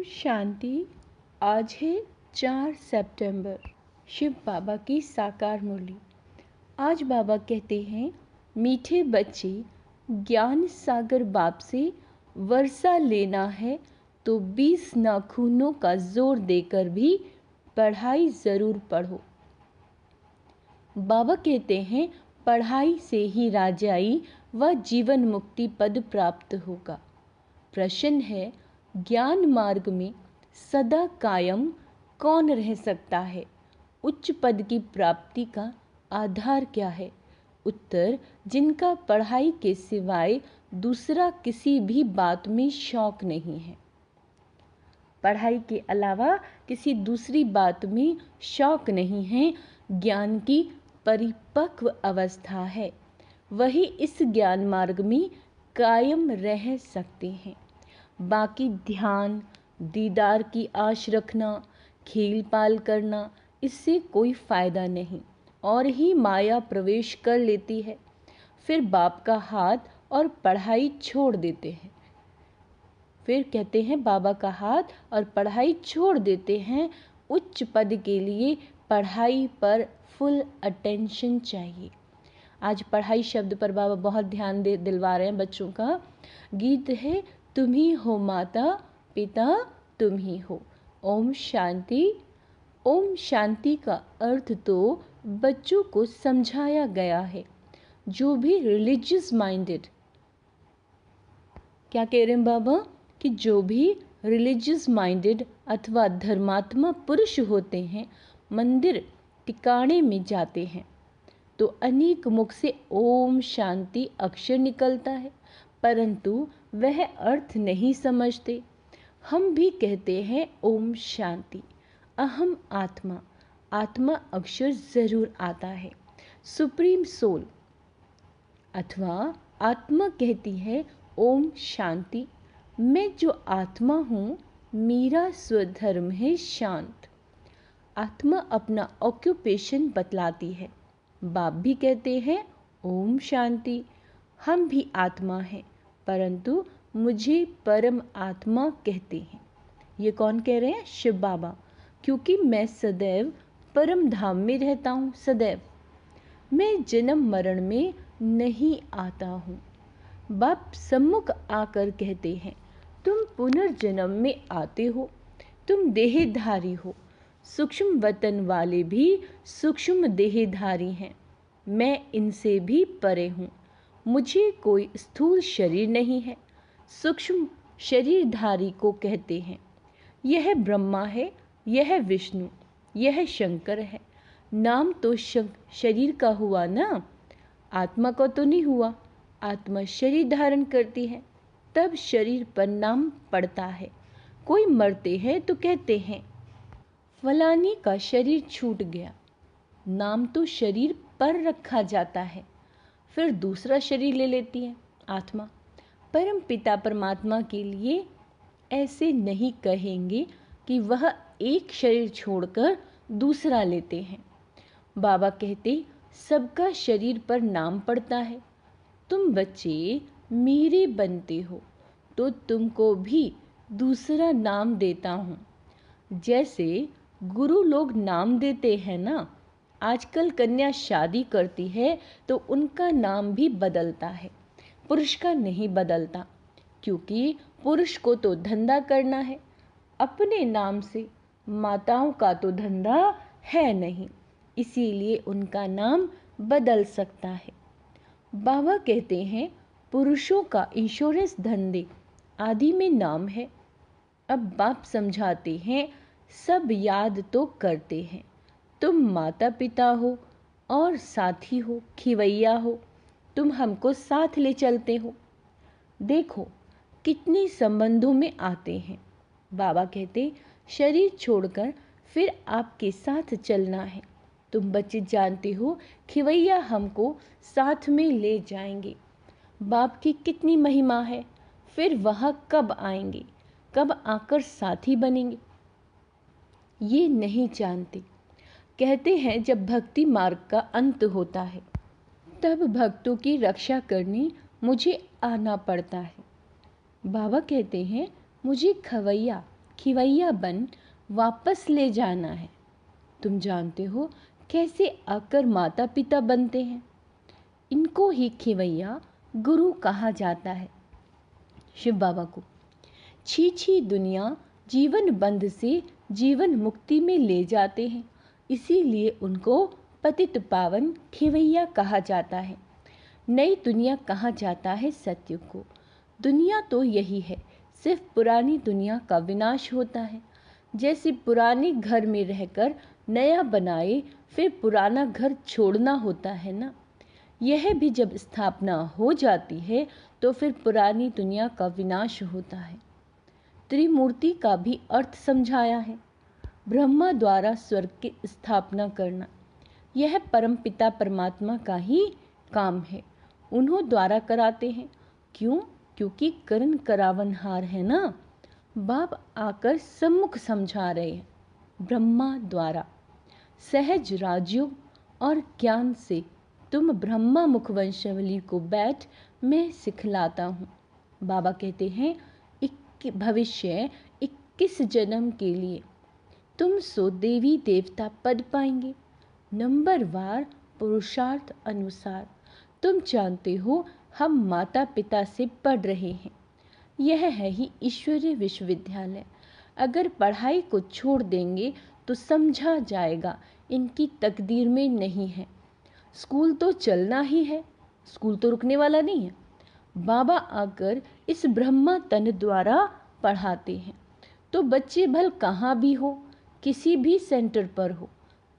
शांति। आज है 4 सितंबर, शिव बाबा की साकार मुरली। आज बाबा कहते हैं, मीठे बच्चे, ज्ञान सागर बाप से वर्षा लेना है तो 20 नाखूनों का जोर देकर भी पढ़ाई ज़रूर पढ़ो। बाबा कहते हैं, पढ़ाई से ही राजाई व जीवन मुक्ति पद प्राप्त होगा। प्रश्न है, ज्ञान मार्ग में सदा कायम कौन रह सकता है? उच्च पद की प्राप्ति का आधार क्या है? उत्तर, जिनका पढ़ाई के सिवाय दूसरा किसी भी बात में शौक नहीं है। पढ़ाई के अलावा किसी दूसरी बात में शौक नहीं है, ज्ञान की परिपक्व अवस्था है, वही इस ज्ञान मार्ग में कायम रह सकते हैं। बाकी ध्यान, दीदार की आश रखना, खेल पाल करना, इससे कोई फ़ायदा नहीं और ही माया प्रवेश कर लेती है। फिर बाप का हाथ और पढ़ाई छोड़ देते हैं। फिर कहते हैं, बाबा का हाथ और पढ़ाई छोड़ देते हैं। उच्च पद के लिए पढ़ाई पर फुल अटेंशन चाहिए। आज पढ़ाई शब्द पर बाबा बहुत ध्यान दिलवा रहे हैं बच्चों का। गीत है, तुम ही हो माता पिता तुम ही हो। ओम शांति। ओम शांति का अर्थ तो बच्चों को समझाया गया है। जो भी रिलीजियस माइंडेड, क्या कह रहे हैं बाबा, कि जो भी रिलीजियस माइंडेड अथवा धर्मात्मा पुरुष होते हैं, मंदिर टिकाणे में जाते हैं तो अनेक मुख से ओम शांति अक्षर निकलता है, परंतु वह अर्थ नहीं समझते। हम भी कहते हैं ओम शांति, अहम आत्मा, आत्मा अक्षर ज़रूर आता है। सुप्रीम सोल अथवा आत्मा कहती है ओम शांति, मैं जो आत्मा हूँ, मेरा स्वधर्म है शांत। आत्मा अपना ऑक्यूपेशन बतलाती है। बाप भी कहते हैं ओम शांति। हम भी आत्मा हैं, परंतु मुझे परम आत्मा कहते हैं। ये कौन कह रहे हैं? शिव बाबा। क्योंकि मैं सदैव परम धाम में रहता हूँ, सदैव मैं जन्म मरण में नहीं आता हूँ। बाप सम्मुख आकर कहते हैं, तुम पुनर्जन्म में आते हो, तुम देहधारी हो। सूक्ष्म वतन वाले भी सूक्ष्म देहधारी हैं, मैं इनसे भी परे हूँ। मुझे कोई स्थूल शरीर नहीं है। सूक्ष्म शरीरधारी को कहते हैं, यह ब्रह्मा है, यह विष्णु, यह शंकर है। नाम तो शरीर का हुआ ना, आत्मा का तो नहीं हुआ। आत्मा शरीर धारण करती है, तब शरीर पर नाम पड़ता है। कोई मरते हैं तो कहते हैं फलानी का शरीर छूट गया। नाम तो शरीर पर रखा जाता है, फिर दूसरा शरीर ले लेती है आत्मा। परम पिता परमात्मा के लिए ऐसे नहीं कहेंगे कि वह एक शरीर छोड़कर दूसरा लेते हैं। बाबा कहते, सबका शरीर पर नाम पड़ता है। तुम बच्चे मेरे बनते हो तो तुमको भी दूसरा नाम देता हूँ। जैसे गुरु लोग नाम देते हैं ना, आजकल कन्या शादी करती है तो उनका नाम भी बदलता है, पुरुष का नहीं बदलता, क्योंकि पुरुष को तो धंधा करना है अपने नाम से, माताओं का तो धंधा है नहीं, इसीलिए उनका नाम बदल सकता है। बाबा कहते हैं, पुरुषों का इंश्योरेंस धंधे आदि में नाम है। अब बाप समझाते हैं, सब याद तो करते हैं, तुम माता पिता हो और साथी हो, खिवैया हो, तुम हमको साथ ले चलते हो। देखो कितने संबंधों में आते हैं। बाबा कहते, शरीर छोड़कर फिर आपके साथ चलना है। तुम बच्चे जानते हो, खिवैया हमको साथ में ले जाएंगे। बाप की कितनी महिमा है। फिर वह कब आएंगे, कब आकर साथी बनेंगे, ये नहीं जानते। कहते हैं, जब भक्ति मार्ग का अंत होता है तब भक्तों की रक्षा करने मुझे आना पड़ता है। बाबा कहते हैं, मुझे खवैया खिवैया बन वापस ले जाना है। तुम जानते हो कैसे आकर माता पिता बनते हैं? इनको ही खिवैया गुरु कहा जाता है। शिव बाबा को छी छी दुनिया जीवन बंध से जीवन मुक्ति में ले जाते हैं, इसीलिए उनको पतित पावन खिवैया कहा जाता है। नई दुनिया कहा जाता है सत्य को। दुनिया तो यही है, सिर्फ पुरानी दुनिया का विनाश होता है। जैसे पुराने घर में रहकर नया बनाए, फिर पुराना घर छोड़ना होता है ना। यह भी जब स्थापना हो जाती है तो फिर पुरानी दुनिया का विनाश होता है। त्रिमूर्ति का भी अर्थ समझाया है। ब्रह्मा द्वारा स्वर्ग की स्थापना करना, यह परमपिता परमात्मा का ही काम है। उन्हों द्वारा कराते हैं। क्यों? क्योंकि करण करावनहार है ना। बाप आकर सम्मुख समझा रहे हैं। ब्रह्मा द्वारा सहज राजयोग और ज्ञान से तुम ब्रह्मा मुखवंशावली को बैठ मैं सिखलाता हूँ। बाबा कहते हैं भविष्य 21 जन्म के लिए तुम सो देवी देवता पद पाएंगे, नंबरवार पुरुषार्थ अनुसार। तुम जानते हो हम माता पिता से पढ़ रहे हैं। यह है ही ईश्वरीय विश्वविद्यालय। अगर पढ़ाई को छोड़ देंगे तो समझा जाएगा इनकी तकदीर में नहीं है। स्कूल तो चलना ही है, स्कूल तो रुकने वाला नहीं है। बाबा आकर इस ब्रह्मा तन द्वारा पढ़ाते हैं, तो बच्चे भल कहाँ भी हो, किसी भी सेंटर पर हो।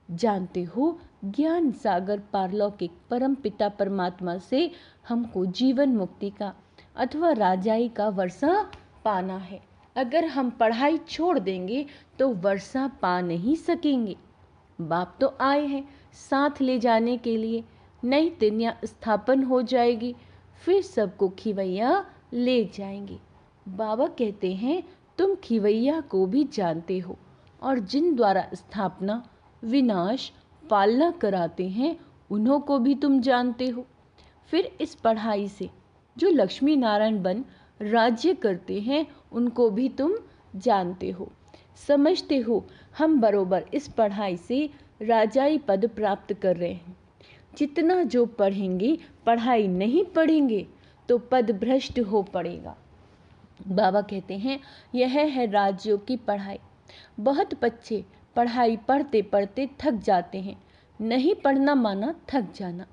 जानते हो ज्ञान सागर पारलौकिक परम पिता परमात्मा से हमको जीवन मुक्ति का अथवा राजाई का वर्षा पाना है। अगर हम पढ़ाई छोड़ देंगे तो वर्षा पा नहीं सकेंगे। बाप तो आए हैं साथ ले जाने के लिए। नई दुनिया स्थापन हो जाएगी, फिर सबको खिवैया ले जाएंगे। बाबा कहते हैं तुम खिवैया को भी जानते हो, और जिन द्वारा स्थापना विनाश पालना कराते हैं उन्हों को भी तुम जानते हो। फिर इस पढ़ाई से जो लक्ष्मी नारायण बन राज्य करते हैं उनको भी तुम जानते हो। समझते हो हम बरोबर इस पढ़ाई से राजाई पद प्राप्त कर रहे हैं। जितना जो पढ़ेंगे, पढ़ाई नहीं पढ़ेंगे तो पद भ्रष्ट हो पड़ेगा। बाबा कहते हैं यह है राज्यों की पढ़ाई। बहुत बच्चे पढ़ाई पढ़ते पढ़ते थक जाते हैं। नहीं पढ़ना माना थक जाना।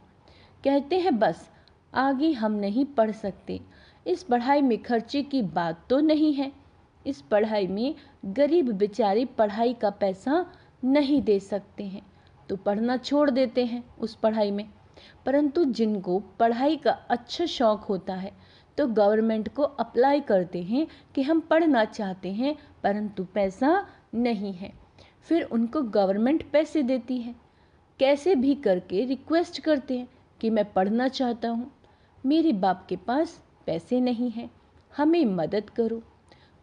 कहते हैं बस आगे हम नहीं पढ़ सकते। इस पढ़ाई में खर्चे की बात तो नहीं है। इस पढ़ाई में गरीब बेचारे पढ़ाई का पैसा नहीं दे सकते हैं तो पढ़ना छोड़ देते हैं उस पढ़ाई में। परंतु जिनको पढ़ाई का अच्छा शौक होता है तो गवर्नमेंट को अप्लाई करते हैं कि हम पढ़ना चाहते हैं परंतु पैसा नहीं है। फिर उनको गवर्नमेंट पैसे देती है। कैसे भी करके रिक्वेस्ट करते हैं कि मैं पढ़ना चाहता हूँ, मेरे बाप के पास पैसे नहीं हैं, हमें मदद करो।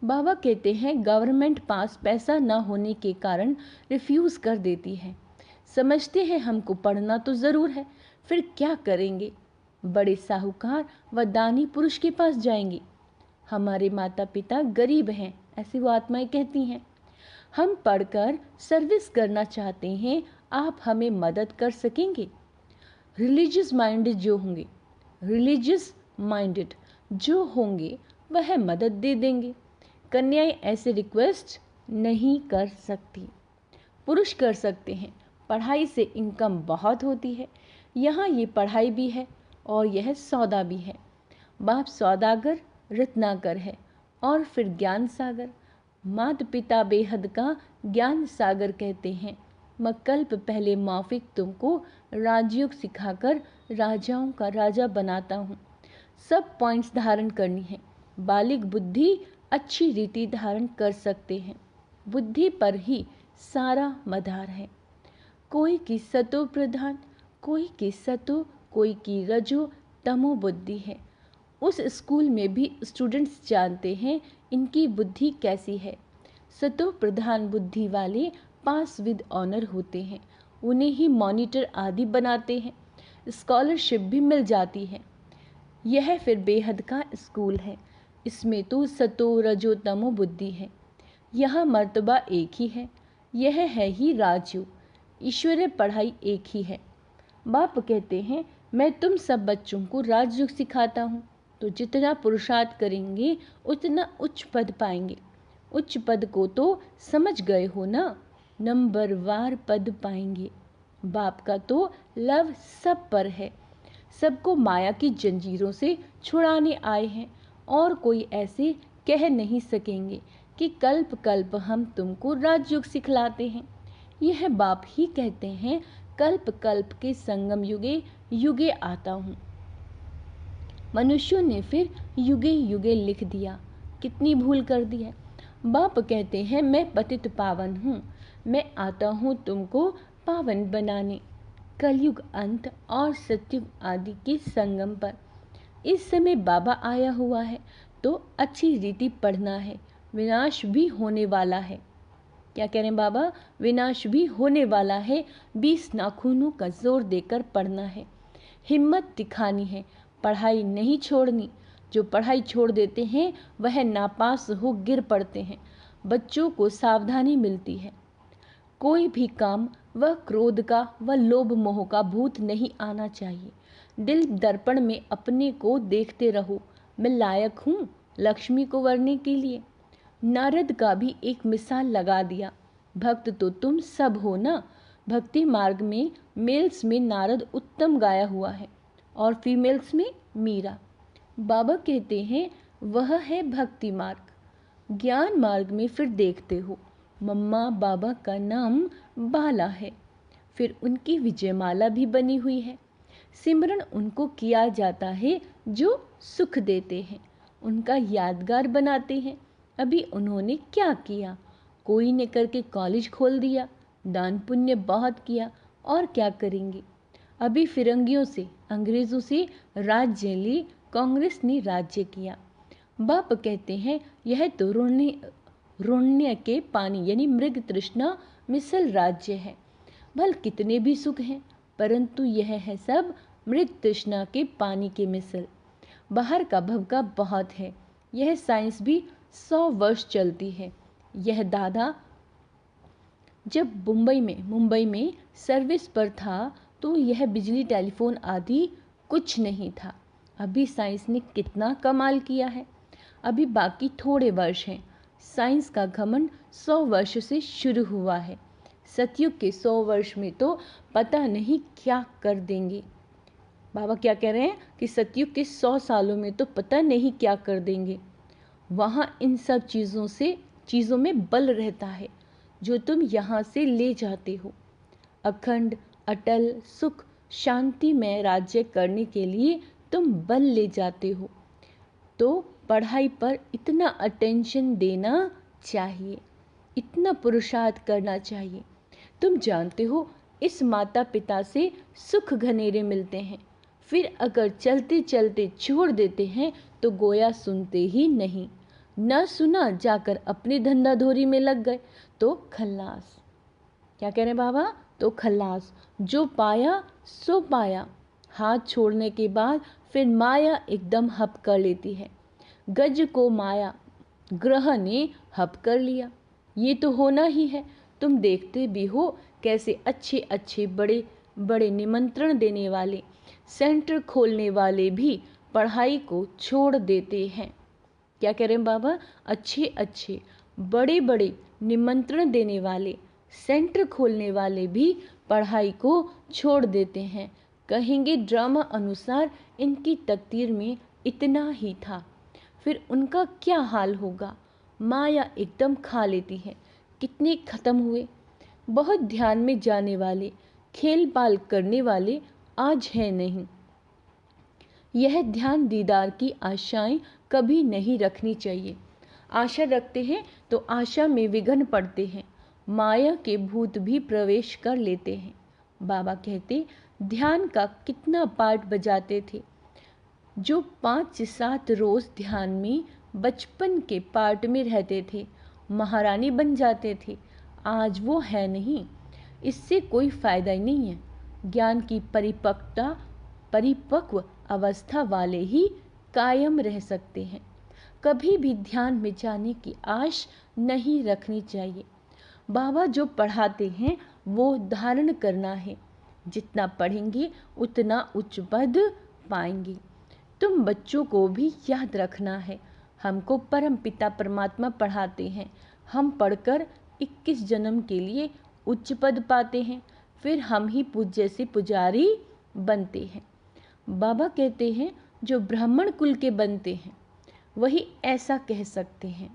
बाबा कहते हैं गवर्नमेंट पास पैसा न होने के कारण रिफ्यूज़ कर देती है। समझते हैं हमको पढ़ना तो ज़रूर है, फिर क्या करेंगे? बड़े साहूकार व दानी पुरुष के पास जाएंगे। हमारे माता पिता गरीब हैं, ऐसी वो आत्माएं कहती हैं। हम पढ़कर सर्विस करना चाहते हैं, आप हमें मदद कर सकेंगे? रिलीजियस माइंडेड जो होंगे, रिलीजियस माइंडेड जो होंगे वह मदद दे देंगे। कन्याएं ऐसे रिक्वेस्ट नहीं कर सकती। पुरुष कर सकते हैं। पढ़ाई से इनकम बहुत होती है। यहाँ ये पढ़ाई भी है और यह सौदा भी है। बाप सौदागर रत्नाकर है और फिर ज्ञान सागर। माता पिता बेहद का ज्ञान सागर कहते हैं। मैं कल्प पहले माफिक तुमको राजयोग सिखाकर राजाओं का राजा बनाता हूँ। सब पॉइंट्स धारण करनी है। बालिग बुद्धि अच्छी रीति धारण कर सकते हैं। बुद्धि पर ही सारा मदार है। कोई की सतो प्रधान, कोई की सतो, कोई की रजो तमो बुद्धि है। उस स्कूल में भी स्टूडेंट्स जानते हैं इनकी बुद्धि कैसी है। सतो प्रधान बुद्धि वाले पास विद ऑनर होते हैं। उन्हें ही मॉनिटर आदि बनाते हैं। स्कॉलरशिप भी मिल जाती है। यह फिर बेहद का स्कूल है। इसमें तो सतो रजो तमो बुद्धि है। यहाँ मर्तबा एक ही है, यह है ही राजयोग, ईश्वरीय पढ़ाई एक ही है। बाप कहते हैं मैं तुम सब बच्चों को राजयोग सिखाता हूँ, तो जितना पुरुषार्थ करेंगे उतना उच्च पद पाएंगे। उच्च पद को तो समझ गए हो ना, नंबरवार पद पाएंगे। बाप का तो लव सब पर है, सबको माया की जंजीरों से छुड़ाने आए हैं, और कोई ऐसे कह नहीं सकेंगे कि कल्प कल्प हम तुमको राजयोग सिखलाते हैं। यह बाप ही कहते हैं कल्प कल्प के संगम युगे युगे आता हूँ। मनुष्यों ने फिर युगे युगे लिख दिया, कितनी भूल कर दी है। बाप कहते हैं मैं पतित पावन हूँ, मैं आता हूँ तुमको पावन बनाने। कलयुग अंत और सतयुग आदि के संगम पर इस समय बाबा आया हुआ है, तो अच्छी रीति पढ़ना है, विनाश भी होने वाला है। क्या कह रहे हैं बाबा? विनाश भी होने वाला है, 20 नाखूनों का जोर देकर पढ़ना है, हिम्मत दिखानी है, पढ़ाई नहीं छोड़नी। जो पढ़ाई छोड़ देते हैं वह नापास हो गिर पड़ते हैं। बच्चों को सावधानी मिलती है, कोई भी काम वह क्रोध का व लोभ मोह का भूत नहीं आना चाहिए। दिल दर्पण में अपने को देखते रहो, मैं लायक हूँ लक्ष्मी को वरने के लिए। नारद का भी एक मिसाल लगा दिया, भक्त तो तुम सब हो ना। भक्ति मार्ग में मेल्स में नारद उत्तम गाया हुआ है और फीमेल्स में मीरा। बाबा कहते हैं वह है भक्ति मार्ग। ज्ञान मार्ग में फिर देखते हो मम्मा बाबा का नाम बाला है, फिर उनकी विजयमाला भी बनी हुई है। सिमरन उनको किया जाता है जो सुख देते हैं, उनका यादगार बनाते हैं। अभी उन्होंने क्या किया? कोई ने करके कॉलेज खोल दिया, दान पुण्य बहुत किया, और क्या करेंगे? अभी फिरंगियों से अंग्रेज़ों से राज्य ले कांग्रेस ने राज्य किया। बाप कहते हैं यह तो रोण्य के पानी यानी मृग तृष्णा मिसल राज्य है। भल कितने भी सुख हैं, परंतु यह है सब मृग तृष्णा के पानी के मिसल। बाहर का भवका बहुत है, यह साइंस भी 100 वर्ष चलती है। यह दादा जब मुंबई में सर्विस पर था तो यह बिजली टेलीफोन आदि कुछ नहीं था। अभी साइंस ने कितना कमाल किया है। अभी बाकी थोड़े वर्ष हैं। साइंस का घमंड 100 वर्ष से शुरू हुआ है। सतयुग के 100 वर्ष में तो पता नहीं क्या कर देंगे। बाबा क्या कह रहे हैं कि सतयुग के 100 सालों में तो पता नहीं क्या कर देंगे। वहाँ इन सब चीज़ों में बल रहता है जो तुम यहाँ से ले जाते हो। अखंड अटल सुख शांति में राज्य करने के लिए तुम बल ले जाते हो, तो पढ़ाई पर इतना अटेंशन देना चाहिए, इतना पुरुषार्थ करना चाहिए। तुम जानते हो इस माता पिता से सुख घनेरे मिलते हैं, फिर अगर चलते चलते छोड़ देते हैं तो गोया सुनते ही नहीं। न सुना जाकर अपनी धंधाधोरी में लग गए तो खल्लास। क्या कह रहे हैं बाबा? तो खल्लास। जो पाया सो पाया। हाथ छोड़ने के बाद फिर माया एकदम हप कर लेती है। गज को माया ग्रह ने हप कर लिया। ये तो होना ही है। तुम देखते भी हो कैसे अच्छे अच्छे बड़े बड़े निमंत्रण देने वाले सेंटर खोलने वाले भी पढ़ाई को छोड़ देते हैं। क्या कह रहे हैं बाबा? अच्छे अच्छे बड़े बड़े निमंत्रण देने वाले सेंटर खोलने वाले भी पढ़ाई को छोड़ देते हैं। कहेंगे ड्रामा अनुसार इनकी तकदीर में इतना ही था, फिर उनका क्या हाल होगा। माया एकदम खा लेती है। कितने खत्म हुए। बहुत ध्यान में जाने वाले खेल बाल करने वाले आज है नहीं। यह ध्यान दीदार की आशाएं कभी नहीं रखनी चाहिए। आशा रखते हैं तो आशा में विघ्न पड़ते हैं, माया के भूत भी प्रवेश कर लेते हैं। बाबा कहते ध्यान का कितना पार्ट बजाते थे। जो 5 से 7 रोज ध्यान में बचपन के पार्ट में रहते थे, महारानी बन जाते थे। आज वो है नहीं। इससे कोई फायदा ही नहीं है। ज्ञान की परिपक्व अवस्था वाले ही कायम रह सकते हैं। कभी भी ध्यान में जाने की आश नहीं रखनी चाहिए। बाबा जो पढ़ाते हैं वो धारण करना है। जितना पढ़ेंगे उतना उच्च पद पाएंगे। तुम बच्चों को भी याद रखना है, हमको परम पिता परमात्मा पढ़ाते हैं। हम पढ़कर 21 जन्म के लिए उच्च पद पाते हैं, फिर हम ही पूज्य से पुजारी बनते हैं। बाबा कहते हैं जो ब्राह्मण कुल के बनते हैं वही ऐसा कह सकते हैं,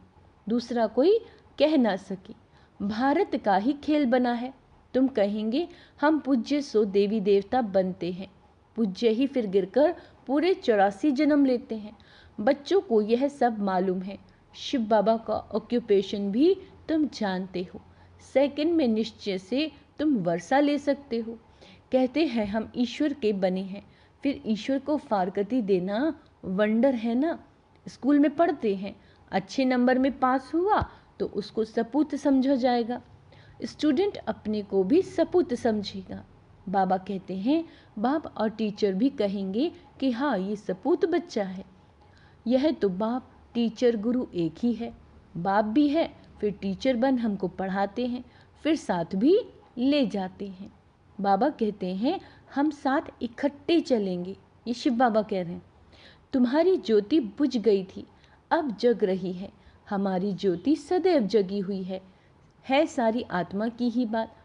दूसरा कोई कह ना सके। भारत का ही खेल बना है। तुम कहेंगे हम पूज्य सो देवी देवता बनते हैं, पूज्य ही फिर गिरकर पूरे 84 जन्म लेते हैं। बच्चों को यह सब मालूम है। शिव बाबा का ऑक्यूपेशन भी तुम जानते हो। सेकंड में निश्चय से तुम वर्षा ले सकते हो। कहते हैं हम ईश्वर के बने हैं, फिर ईश्वर को फारकती देना वंडर है ना। स्कूल में पढ़ते हैं, अच्छे नंबर में पास हुआ तो उसको सपूत समझा जाएगा। स्टूडेंट अपने को भी सपूत समझेगा। बाबा कहते हैं बाप और टीचर भी कहेंगे कि हाँ ये सपूत बच्चा है। यह तो बाप टीचर गुरु एक ही है। बाप भी है, फिर टीचर बन हमको पढ़ाते हैं, फिर साथ भी ले जाते हैं। बाबा कहते हैं हम साथ इकट्ठे चलेंगे। ये शिव बाबा कह रहे हैं तुम्हारी ज्योति बुझ गई थी, अब जग रही है। हमारी ज्योति सदैव जगी हुई है सारी आत्मा की ही बात।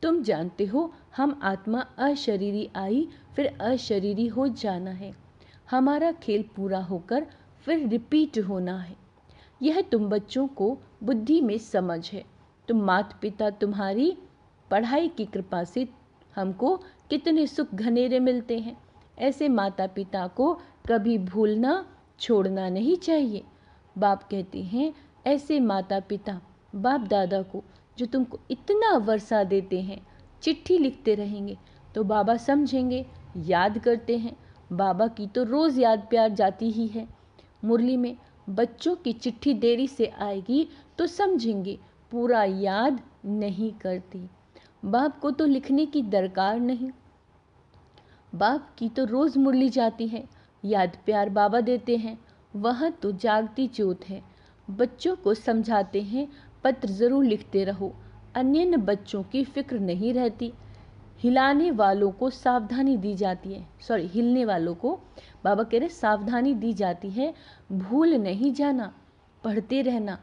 तुम जानते हो हम आत्मा अशरीरी आई, फिर अशरीरी हो जाना है। हमारा खेल पूरा होकर फिर रिपीट होना है। यह तुम बच्चों को बुद्धि में समझ है। तुम माता पिता तुम्हारी पढ़ाई की कृपा से हमको कितने सुख घनेरे मिलते हैं। ऐसे माता पिता को कभी भूलना छोड़ना नहीं चाहिए। बाप कहते हैं ऐसे माता पिता बाप दादा को जो तुमको इतना वर्षा देते हैं, चिट्ठी लिखते रहेंगे तो बाबा समझेंगे, याद करते हैं। बाबा की तो रोज़ याद प्यार जाती ही है। मुरली में बच्चों की चिट्ठी देरी से आएगी तो समझेंगे पूरा याद नहीं करती। बाप को तो लिखने की दरकार नहीं, बाप की तो रोज़ मुरली जाती है, याद प्यार बाबा देते हैं। वह तो जागती ज्योत है। बच्चों को समझाते हैं पत्र ज़रूर लिखते रहो। अन्य बच्चों की फिक्र नहीं रहती। हिलाने वालों को सावधानी दी जाती है, हिलने वालों को बाबा कह रहे सावधानी दी जाती है। भूल नहीं जाना, पढ़ते रहना।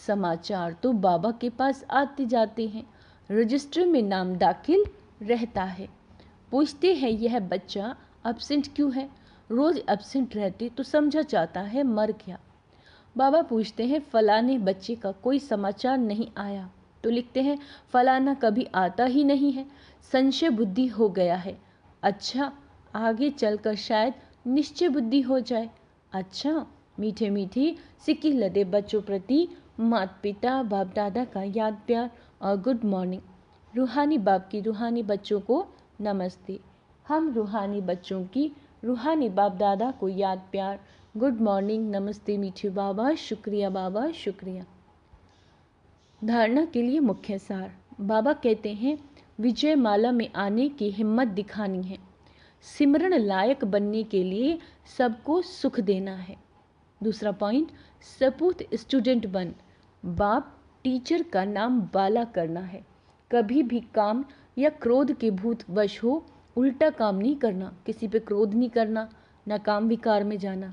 समाचार तो बाबा के पास आते जाते हैं, रजिस्टर में नाम दाखिल रहता है। पूछते हैं यह बच्चा एब्सेंट क्यों है? रोज़ एब्सेंट रहते तो समझा जाता है मर गया। बाबा पूछते हैं फलाने बच्चे का कोई समाचार नहीं आया तो लिखते हैं फलाना कभी आता ही नहीं है, संशय बुद्धि हो गया है। अच्छा, आगे चलकर शायद निश्चय बुद्धि हो जाए। अच्छा, मीठे मीठे सिक्की लदे बच्चों प्रति माता पिता बाप दादा का याद प्यार और गुड मॉर्निंग। रूहानी बाप की रूहानी बच्चों को नमस्ते। हम रूहानी बच्चों की रूहानी बाप दादा को याद प्यार, गुड मॉर्निंग, नमस्ते मीठे बाबा, शुक्रिया बाबा, शुक्रिया। धारणा के लिए मुख्य सार। बाबा कहते हैं विजय माला में आने की हिम्मत दिखानी है। सिमरण लायक बनने के लिए सबको सुख देना है। दूसरा पॉइंट, सपूत स्टूडेंट बन। बाप टीचर का नाम बाला करना है। कभी भी काम या क्रोध के भूत वश हो उल्टा काम नहीं करना, किसी पे क्रोध नहीं करना, ना काम विकार में जाना।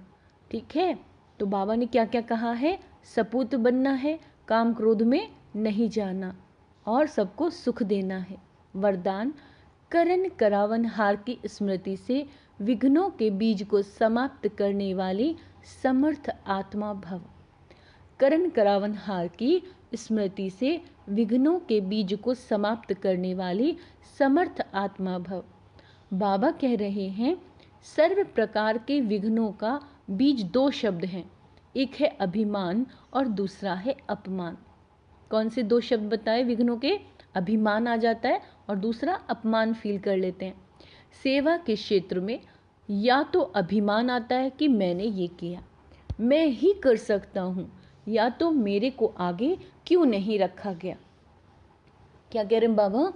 ठीक है, तो बाबा ने क्या क्या कहा है? सपूत बनना है, काम क्रोध में नहीं जाना और सबको सुख देना है। वरदान, करण करावन हार की स्मृति से विघ्नों के बीज को समाप्त करने वाली समर्थ आत्मा भव। करण करावन हार की स्मृति से विघ्नों के बीज को समाप्त करने वाली समर्थ आत्मा भव। बाबा कह रहे हैं सर्व प्रकार के विघ्नों का बीज दो शब्द हैं, एक है अभिमान और दूसरा है अपमान। कौन से दो शब्द बताए विघ्नों के? अभिमान आ जाता है और दूसरा अपमान फील कर लेते हैं। सेवा के क्षेत्र में या तो अभिमान आता है कि मैंने ये किया, मैं ही कर सकता हूँ, या तो मेरे को आगे क्यों नहीं रखा गया। क्या कह रहे हैं बाबा?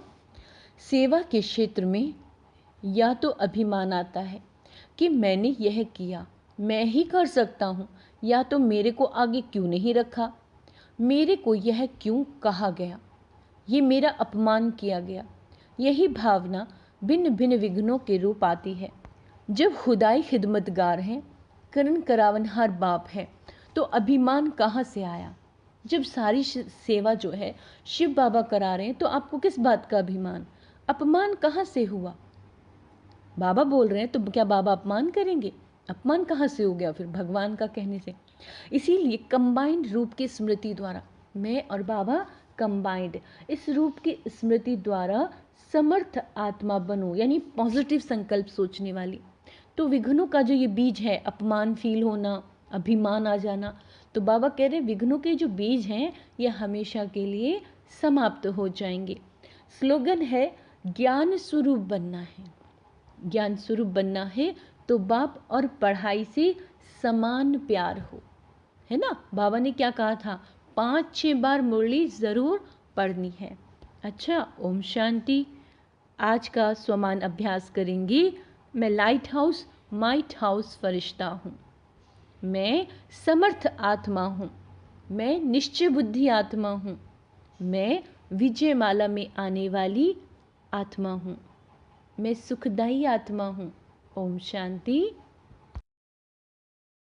सेवा के क्षेत्र में या तो अभिमान आता है कि मैंने यह किया, मैं ही कर सकता हूँ, या तो मेरे को आगे क्यों नहीं रखा, मेरे को यह क्यों कहा गया, ये मेरा अपमान किया गया। यही भावना भिन्न भिन्न विघ्नों के रूप आती है। जब खुदाई खिदमतगार हैं, करण करावनहार बाप है, तो अभिमान कहाँ से आया? जब सारी सेवा जो है शिव बाबा करा रहे हैं, तो आपको किस बात का अभिमान? अपमान कहाँ से हुआ? बाबा बोल रहे हैं तो क्या बाबा अपमान करेंगे? अपमान कहाँ से हो गया फिर भगवान का कहने से? इसीलिए कंबाइंड रूप की स्मृति द्वारा, मैं और बाबा कंबाइंड, इस रूप की स्मृति द्वारा समर्थ आत्मा बनो, यानी पॉजिटिव संकल्प सोचने वाली। तो विघ्नों का जो ये बीज है, अपमान फील होना, अभिमान आ जाना, तो बाबा कह रहे विघ्नों के जो बीज हैं ये हमेशा के लिए समाप्त हो जाएंगे। स्लोगन है ज्ञान स्वरूप बनना है। ज्ञान स्वरूप बनना है तो बाप और पढ़ाई से समान प्यार हो, है ना? बाबा ने क्या कहा था? 5-6 बार मुरली ज़रूर पढ़नी है। अच्छा, ओम शांति। आज का स्वमान अभ्यास करेंगे। मैं लाइट हाउस माइट हाउस फरिश्ता हूँ, मैं समर्थ आत्मा हूँ, मैं निश्चय बुद्धि आत्मा हूँ, मैं विजय माला में आने वाली आत्मा हूँ, मैं सुखदायी आत्मा हूँ। ओम शांति।